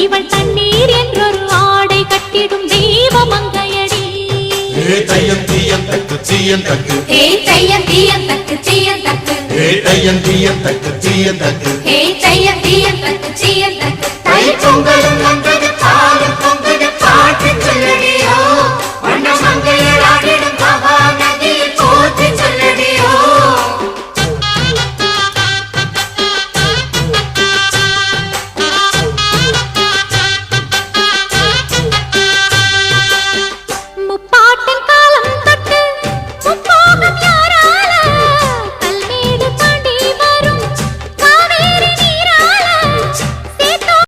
இவள் தண்ணீர் என்றொரு ஆடை கட்டிடும் தெய்வ மங்கையடி. தையம் தீயம் தக்கு தீயம் தக்கு தையம் தீயம் தக்கு தீயம் தக்கு தையம் தீயம் தக்கு தீயம் தக்கு தையம் தீயம் தக்கு தீயம் தக்கு